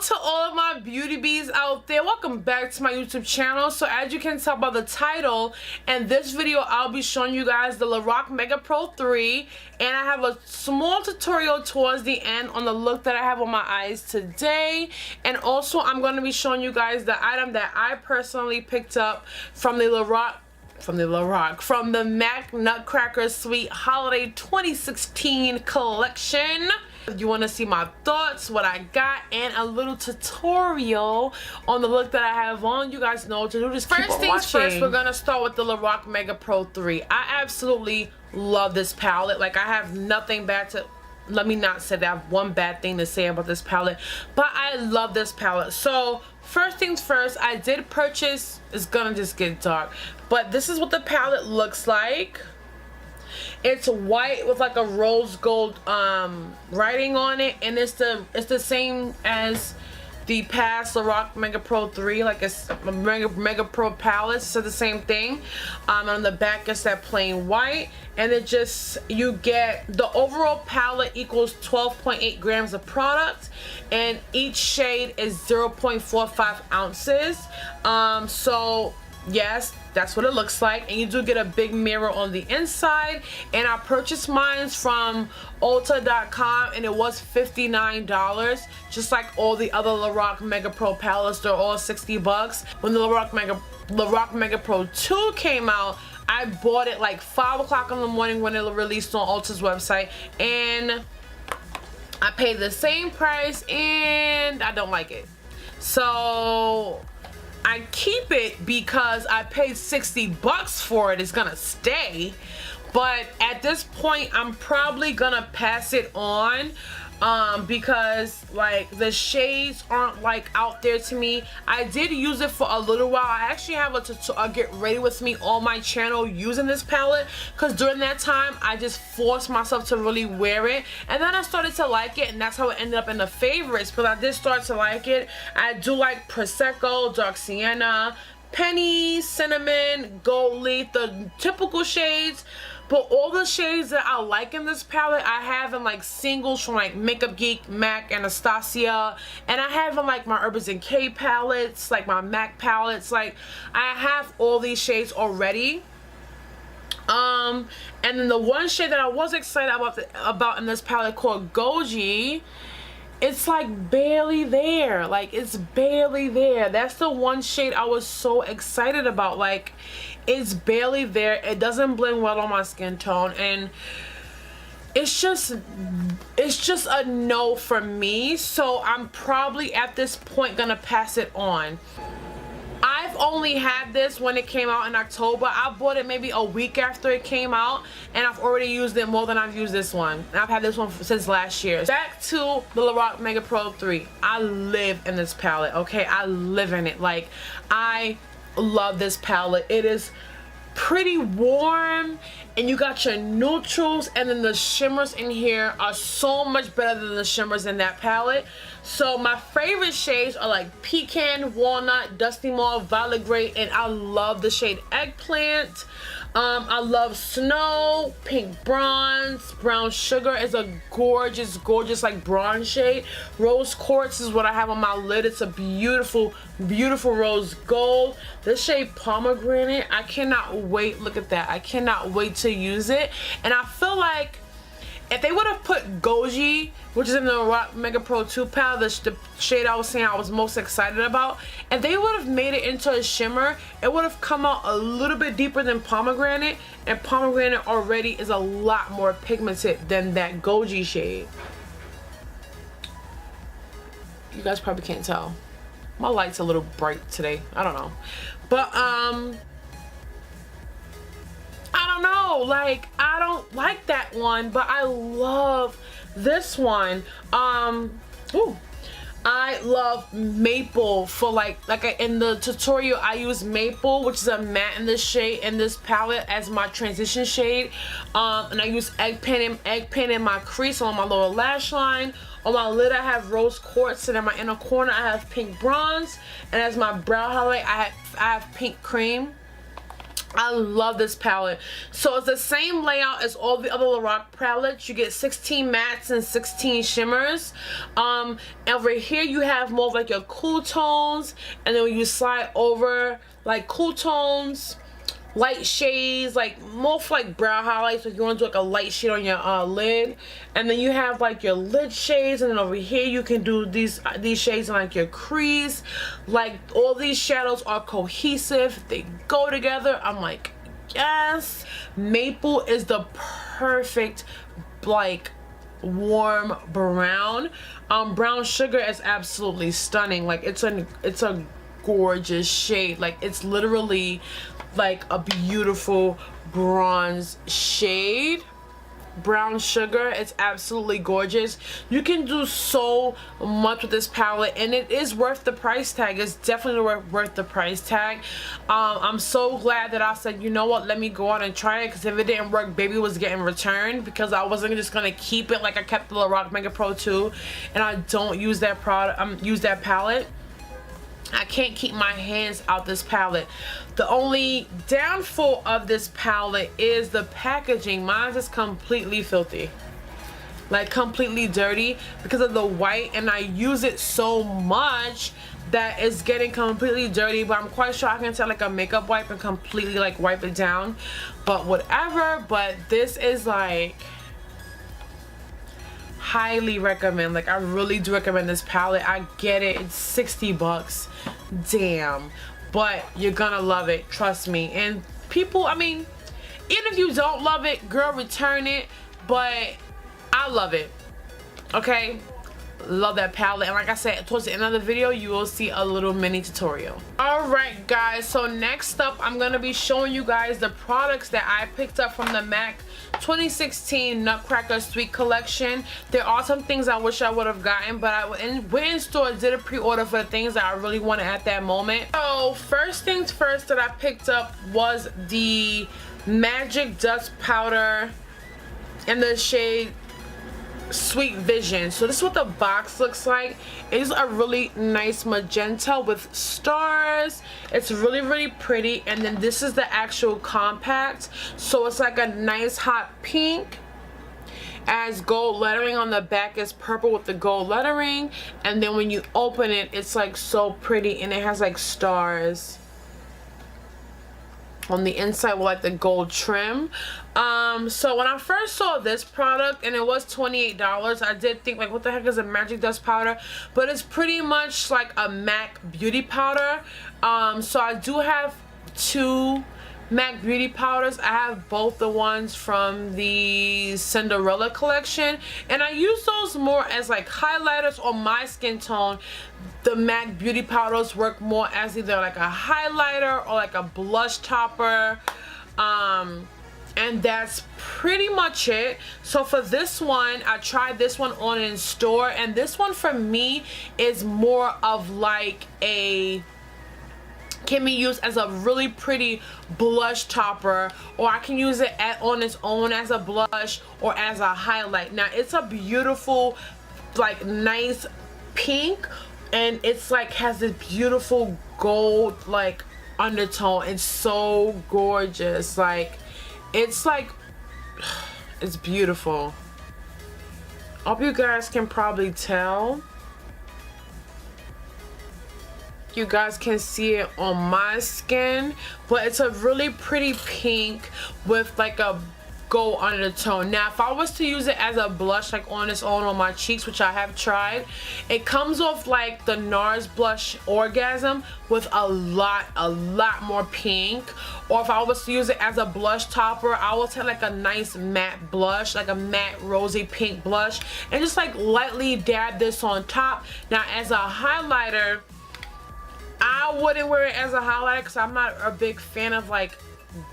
to all of my beauty bees out there. Welcome back to my YouTube channel. So as you can tell by the title, in this video I'll be showing you guys the Lorac Mega Pro 3, and I have a small tutorial towards the end on the look that I have on my eyes today. And also I'm going to be showing you guys the item that I personally picked up from the MAC Nutcracker Sweet Holiday 2016 collection. If you want to see my thoughts, what I got, and a little tutorial on the look that I have on, you guys know what to do. Just keep on watching. First things first, we're going to start with the Lorac Mega Pro 3. I absolutely love this palette. Like, I have nothing bad to... Let me not say that I have one bad thing to say about this palette, but I love this palette. So first things first, I did purchase, it's gonna just get dark, but this is what the palette looks like. It's white with like a rose gold writing on it, and it's the same as the past Lorac Mega Pro 3, like it's a Mega Pro palette, so the same thing. On the back it's that plain white, and it just, you get the overall palette equals 12.8 grams of product, and each shade is 0.45 ounces. So yes, that's what it looks like, and you do get a big mirror on the inside. And I purchased mine from Ulta.com, and it was $59, just like all the other Lorac Mega Pro palettes. They're all 60 bucks. When the Lorac Mega Pro 2 came out, I bought it like 5 o'clock in the morning when it released on Ulta's website, and I paid the same price, and I don't like it. So I keep it because I paid 60 bucks for it. It's gonna stay, but at this point I'm probably gonna pass it on because like the shades aren't like out there to me. I did use it for a little while. I actually have a get ready with me on my channel using this palette, because during that time I just forced myself to really wear it, and then I started to like it, and that's how it ended up in the favorites. But I did start to like it. I do like Prosecco, Dark Sienna, Penny, Cinnamon, Gold Leaf, the typical shades. But all the shades that I like in this palette, I have in like singles from like Makeup Geek, MAC, Anastasia, and I have in like my Urban Decay palettes, like my MAC palettes. Like, I have all these shades already. And then the one shade that I was excited about in this palette, called Goji, it's like barely there. Like, it's barely there. That's the one shade I was so excited about. Like, it's barely there. It doesn't blend well on my skin tone, and it's just a no for me. So I'm probably at this point gonna pass it on. I've only had this when it came out in October. I bought it maybe a week after it came out, and I've already used it more than I've used this one. And I've had this one since last year. Back to the Lorac Mega Pro 3. I live in this palette, okay? I live in it. Like, I love this palette. It is pretty warm, and you got your neutrals, and then the shimmers in here are so much better than the shimmers in that palette. So my favorite shades are like Pecan, Walnut, Dusty Mauve, Violet Gray, and I love the shade Eggplant. I love Snow, Pink Bronze, Brown Sugar is a gorgeous, gorgeous like bronze shade. Rose Quartz is what I have on my lid. It's a beautiful, beautiful rose gold. This shade Pomegranate, I cannot wait. Look at that. I cannot wait to use it. And I feel like if they would have put Goji, which is in the Lorac Mega Pro 2 palette, the shade I was saying I was most excited about, if they would have made it into a shimmer, it would have come out a little bit deeper than Pomegranate, and Pomegranate already is a lot more pigmented than that Goji shade. You guys probably can't tell. My light's a little bright today. I don't know. But I don't know, like, I don't like that one, but I love this one. Ooh, I love Maple for like in the tutorial I use Maple, which is a matte in this shade, in this palette, as my transition shade. And I use Eggplant in my crease on my lower lash line. On my lid I have Rose Quartz, and in my inner corner I have Pink Bronze, and as my brow highlight I have Pink Cream. I love this palette. So it's the same layout as all the other Lorac palettes. You get 16 mattes and 16 shimmers. Over here you have more of like your cool tones, and then when you slide over, like cool tones, light shades, like more for like brow highlights if you want to do like a light shade on your lid. And then you have like your lid shades, and then over here you can do these shades in like your crease. Like all these shadows are cohesive, they go together. I'm like, yes. Maple is the perfect like warm brown. Brown sugar is absolutely stunning. Like it's a gorgeous shade. Like it's literally like a beautiful bronze shade. Brown sugar, it's absolutely gorgeous. You can do so much with this palette, and it is worth the price tag. It's definitely worth the price tag. I'm so glad that I said, you know what, let me go out and try it, because if it didn't work, baby was getting returned, because I wasn't just gonna keep it like I kept the Lorac Mega Pro 2, and I don't use that product, use that palette. I can't keep my hands out this palette. The only downfall of this palette is the packaging. Mine is completely filthy, like completely dirty, because of the white, and I use it so much that it's getting completely dirty. But I'm quite sure I can take like a makeup wipe and completely like wipe it down, but whatever. But this is like highly recommend. Like I really do recommend this palette. I get it, it's 60 bucks, damn, but you're gonna love it, trust me. And people, I mean, even if you don't love it, girl, return it. But I love it, okay? Love that palette. And like I said, towards the end of the video you will see a little mini tutorial. All right guys, so next up I'm gonna be showing you guys the products that I picked up from the MAC 2016 Nutcracker Sweet collection. There are some things I wish I would have gotten, but I went in store, did a pre-order for the things that I really wanted at that moment. So first things first that I picked up was the Magic Dust Powder in the shade Sweet Vision. So this is what the box looks like. It is a really nice magenta with stars. It's really pretty. And then this is the actual compact, so it's like a nice hot pink, as gold lettering on the back is purple with the gold lettering, and then when you open it, it's like so pretty, and it has like stars on the inside with like the gold trim. So when I first saw this product, and it was $28, I did think like, what the heck is a Magic Dust Powder? But it's pretty much like a MAC beauty powder. So I do have two MAC beauty powders. I have both the ones from the Cinderella collection, and I use those more as like highlighters on my skin tone. The MAC beauty powders work more as either like a highlighter or like a blush topper, and that's pretty much it. So for this one, I tried this one on in store, and this one for me is more of like a, can be used as a really pretty blush topper, or I can use it on its own as a blush or as a highlight. Now it's a beautiful, like nice pink, and it's like has this beautiful gold like undertone. It's so gorgeous. Like it's like, it's beautiful. I hope you guys can probably tell. You guys can see it on my skin, but it's a really pretty pink with like a gold undertone. Now if I was to use it as a blush like on its own on my cheeks, which I have tried, it comes off like the NARS blush Orgasm with a lot more pink. Or if I was to use it as a blush topper, I will take like a nice matte blush, like a matte rosy pink blush, and just like lightly dab this on top. Now as a highlighter, I wouldn't wear it as a highlighter because I'm not a big fan of like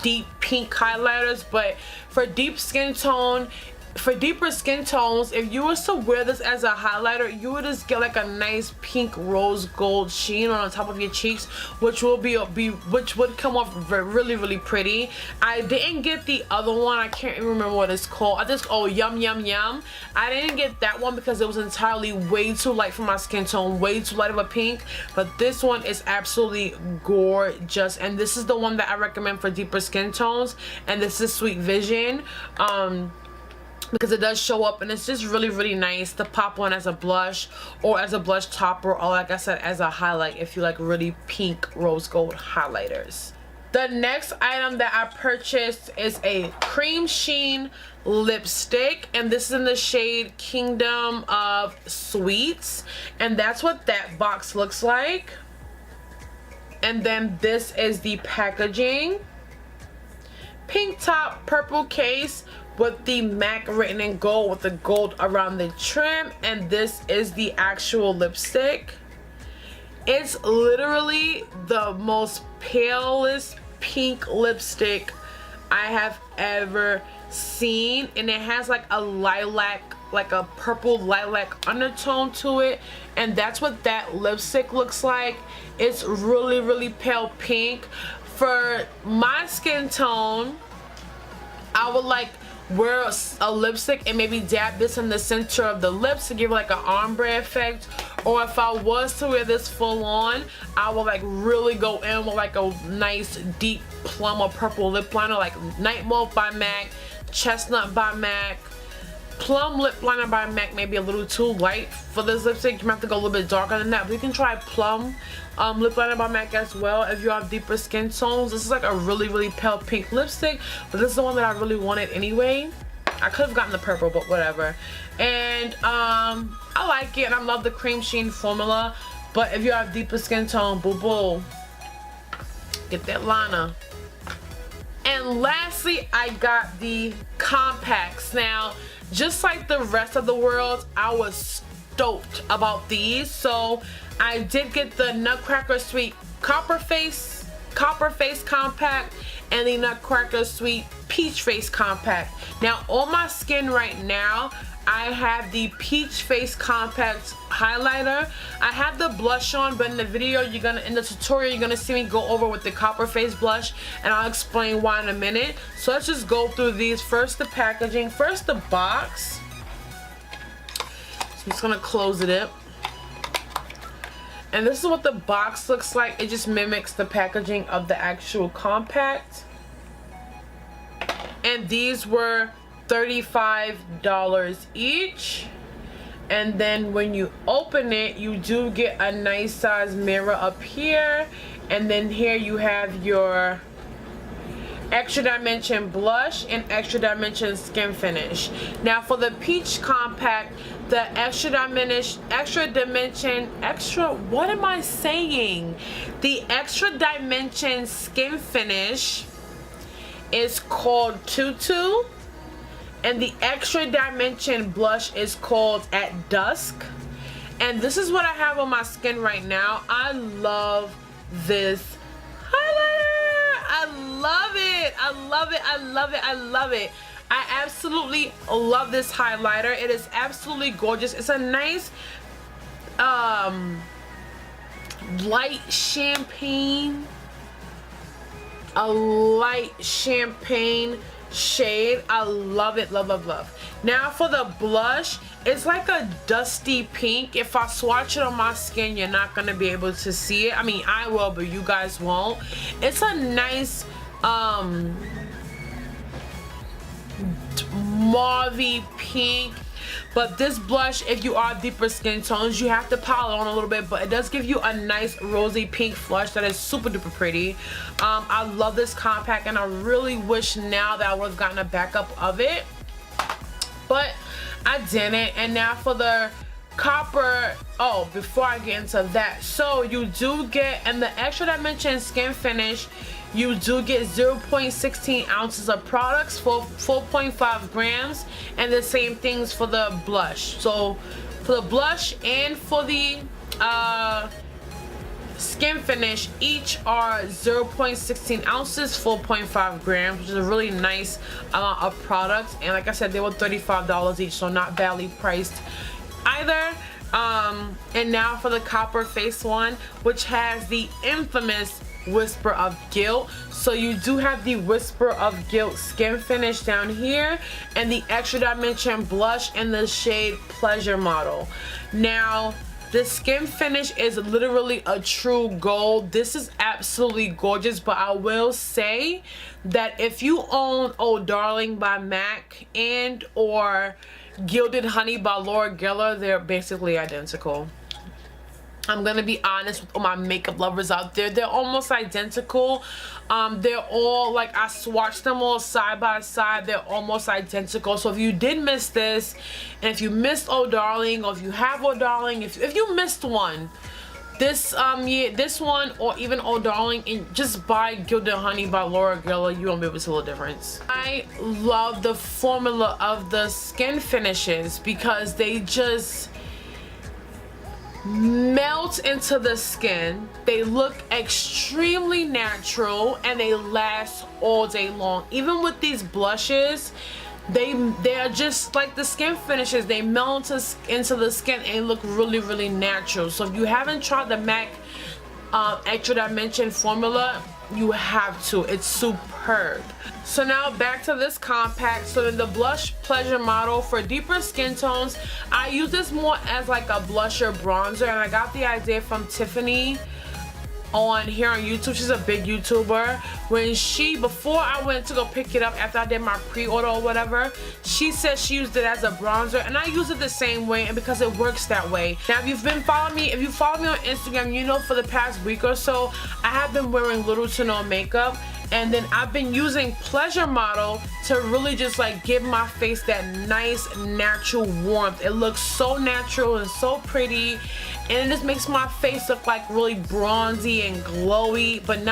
deep pink highlighters, but for deep skin tone, for deeper skin tones, if you was to wear this as a highlighter, you would just get like a nice pink rose gold sheen on the top of your cheeks, which will which would come off really pretty. I didn't get the other one. I can't even remember what it's called. Oh, Yum Yum Yum. I didn't get that one because it was entirely way too light for my skin tone, way too light of a pink. But this one is absolutely gorgeous, and this is the one that I recommend for deeper skin tones. And this is Sweet Vision. Because it does show up, and it's just really nice to pop on as a blush or as a blush topper, or like I said, as a highlight if you like really pink rose gold highlighters. The next item that I purchased is a cream sheen lipstick, and this is in the shade Kingdom of Sweets, and that's what that box looks like. And then this is the packaging. Pink top, purple case with the MAC written in gold with the gold around the trim, and this is the actual lipstick. It's literally the most palest pink lipstick I have ever seen, and it has like a lilac, like a purple lilac undertone to it, and that's what that lipstick looks like. It's really pale pink. For my skin tone, I would like wear a lipstick and maybe dab this in the center of the lips to give like an ombre effect. Or if I was to wear this full on, I would like really go in with like a nice deep plum or purple lip liner, like Night Mauve by MAC, Chestnut by MAC. Plum lip liner by MAC may be a little too light for this lipstick. You might have to go a little bit darker than that, but you can try plum lip liner by MAC as well if you have deeper skin tones. This is like a really pale pink lipstick, but this is the one that I really wanted anyway. I could have gotten the purple, but whatever. And I like it, and I love the cream sheen formula, but if you have deeper skin tone, boo get that liner. And lastly, I got the compacts. Now, just like the rest of the world, I was stoked about these. So I did get the Nutcracker Sweet Copper Face Compact and the Nutcracker Sweet Peach Face Compact. Now on my skin right now, I have the Peach Face Compact highlighter. I have the blush on, but in the video, in the tutorial, you're gonna see me go over with the Copper Face blush, and I'll explain why in a minute. So let's just go through these. First, the packaging. First, the box. So I'm just gonna close it up. And this is what the box looks like. It just mimics the packaging of the actual compact. And these were $35 each. And then when you open it, you do get a nice size mirror up here, and then here you have your extra dimension blush and extra dimension skin finish. Now for the peach compact, the what am I saying? The extra dimension skin finish is called Tutu, and the extra dimension blush is called At Dusk. And this is what I have on my skin right now. I love this highlighter. I love it. I love it. I love it. I love it. I absolutely love this highlighter. It is absolutely gorgeous. It's a nice light champagne. A light champagne shade. I love it. Love. Now for the blush, it's like a dusty pink. If I swatch it on my skin, you're not gonna be able to see it. I mean, I will, but you guys won't. It's a nice mauvey pink. But this blush, if you are deeper skin tones, you have to pile it on a little bit, but it does give you a nice rosy pink flush that is super duper pretty. I love this compact, and I really wish now that I would have gotten a backup of it, but I didn't. And now for the copper, oh, before I get into that, so you do get, in the extra dimension skin finish, you do get 0.16 ounces of products for 4.5 grams, and the same things for the blush. So for the blush and for the Skin Finish. Each are 0.16 ounces, 4.5 grams, which is a really nice amount of product. And like I said, they were $35 each, so not badly priced either. And now for the copper face one, which has the infamous Whisper of Guilt. So you do have the Whisper of Guilt Skin Finish down here, and the Extra Dimension blush in the shade Pleasure Model. Now the skin finish is literally a true gold. This is absolutely gorgeous, but I will say that if you own Oh Darling by MAC and or Gilded Honey by Laura Geller, they're basically identical. I'm gonna be honest with all my makeup lovers out there, they're almost identical. They're all, like, I swatched them all side by side, they're almost identical. So if you did miss this, and if you missed Oh Darling, or if you have Oh Darling, if you missed one, this this one, or even Oh Darling, and just buy Gilded Honey by Laura Geller, you won't be able to tell the difference. I love the formula of the skin finishes because they just melt into the skin. They look extremely natural and they last all day long. Even with these blushes, they're just like the skin finishes. They melt into the skin and look really natural. So if you haven't tried the MAC Extra Dimension formula, you have to. It's superb. So now back to this compact. So in the blush Pleasure Model, for deeper skin tones, I use this more as like a blusher bronzer, and I got the idea from Tiffany on here on YouTube. She's a big YouTuber. When before I went to go pick it up after I did my pre-order or whatever, she said she used it as a bronzer, and I use it the same way, and because it works that way. Now if you follow me on Instagram, you know for the past week or so I have been wearing little to no makeup, and then I've been using Pleasure Model to really just like give my face that nice natural warmth. It looks so natural and so pretty, and it just makes my face look like really bronzy and glowy, but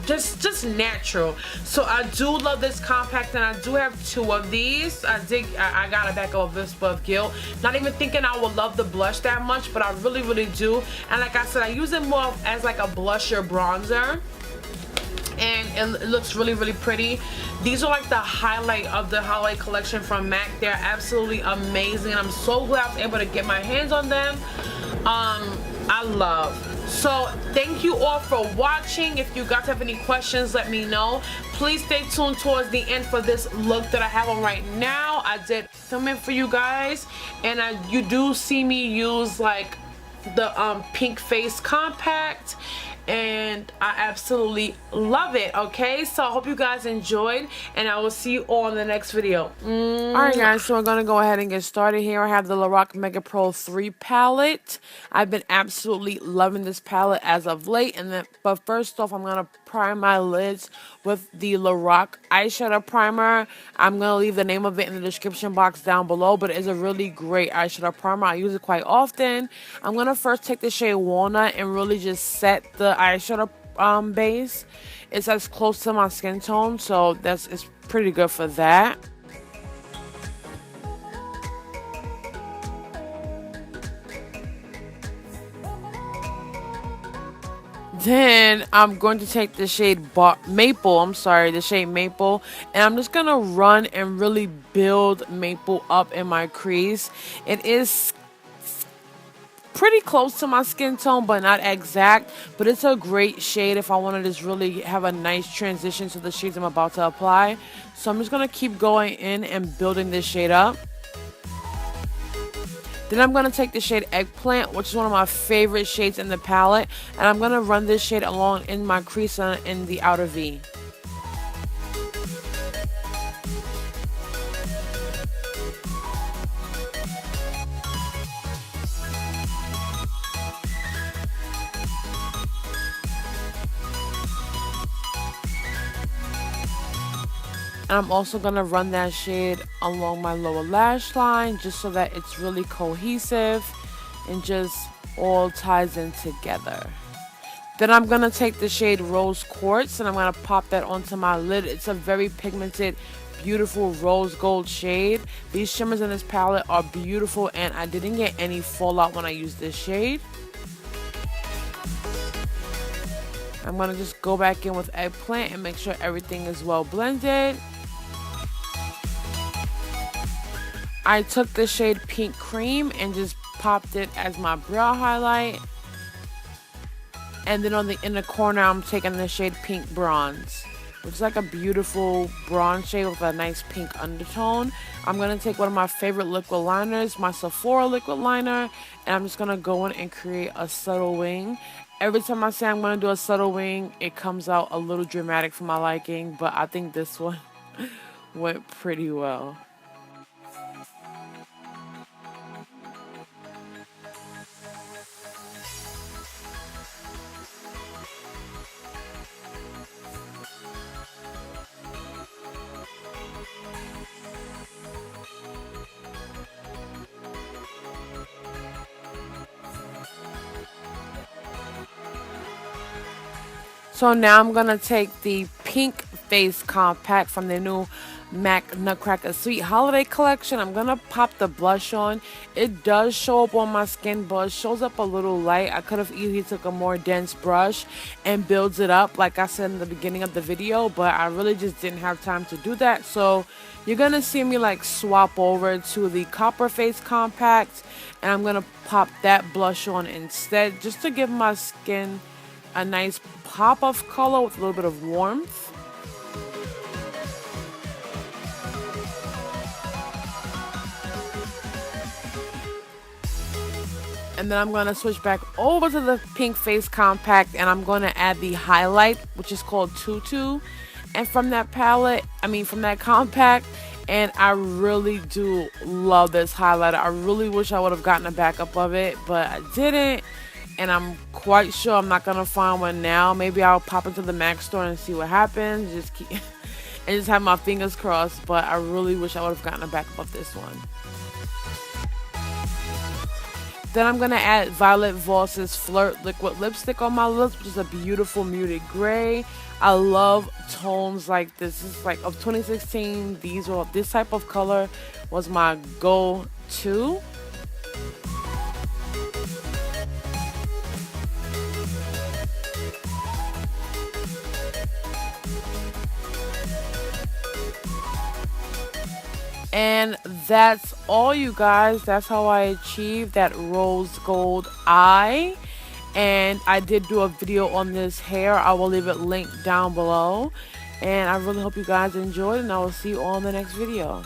just natural. So I do love this compact, and I do have two of these. I got a back of Whisper of Guilt. Not even thinking I would love the blush that much, but I really do. And like I said, I use it more as like a blusher bronzer, and it looks really pretty. These are like the highlight of the holiday collection from MAC. They're absolutely amazing. I'm so glad I was able to get my hands on them. I love. So thank you all for watching. If you guys have any questions, let me know. Please stay tuned towards the end for this look that I have on right now. I did film it for you guys, and you do see me use like the pink face compact, and I absolutely love it. Okay, so I hope you guys enjoyed, and I will see you all in the next video. Alright guys, so we're gonna go ahead and get started here. I have the Lorac Mega Pro 3 palette. I've been absolutely loving this palette as of late, but first off, I'm gonna prime my lids with the Lorac eyeshadow primer. I'm gonna leave the name of it in the description box down below, but it is a really great eyeshadow primer. I use it quite often. I'm gonna first take the shade Walnut and really just set the eyeshadow base. It's as close to my skin tone, so it's pretty good for that. Then I'm going to take the shade Maple, and I'm just going to run and really build Maple up in my crease. It is pretty close to my skin tone, but not exact, but it's a great shade if I want to just really have a nice transition to the shades I'm about to apply. So I'm just going to keep going in and building this shade up. Then I'm going to take the shade Eggplant, which is one of my favorite shades in the palette, and I'm going to run this shade along in my crease in the outer V. And I'm also going to run that shade along my lower lash line just so that it's really cohesive and just all ties in together. Then I'm going to take the shade Rose Quartz and I'm going to pop that onto my lid. It's a very pigmented, beautiful rose gold shade. These shimmers in this palette are beautiful, and I didn't get any fallout when I used this shade. I'm going to just go back in with eggplant and make sure everything is well blended. I took the shade Pink Cream and just popped it as my brow highlight. And then on the inner corner, I'm taking the shade Pink Bronze, which is like a beautiful bronze shade with a nice pink undertone. I'm going to take one of my favorite liquid liners, my Sephora liquid liner, and I'm just going to go in and create a subtle wing. Every time I say I'm going to do a subtle wing, it comes out a little dramatic for my liking, but I think this one went pretty well. So now I'm going to take the pink face compact from the new MAC Nutcracker Sweet Holiday Collection. I'm going to pop the blush on. It does show up on my skin, but it shows up a little light. I could have easily took a more dense brush and builds it up like I said in the beginning of the video, but I really just didn't have time to do that. So you're going to see me like swap over to the Copper Face Compact, and I'm going to pop that blush on instead just to give my skin a nice pop of color with a little bit of warmth. And then I'm going to switch back over to the pink face compact, and I'm going to add the highlight, which is called Tutu, and from that from that compact. And I really do love this highlighter. I really wish I would have gotten a backup of it, but I didn't. And I'm quite sure I'm not gonna find one now. Maybe I'll pop into the MAC store and see what happens. And just have my fingers crossed. But I really wish I would have gotten a backup of this one. Then I'm gonna add Violet Voss's Flirt liquid lipstick on my lips, which is a beautiful muted gray. I love tones like this. This is like of 2016. This type of color was my go-to. And that's all, you guys. That's how I achieved that rose gold eye. And I did do a video on this hair. I will leave it linked down below. And I really hope you guys enjoyed, and I will see you all in the next video.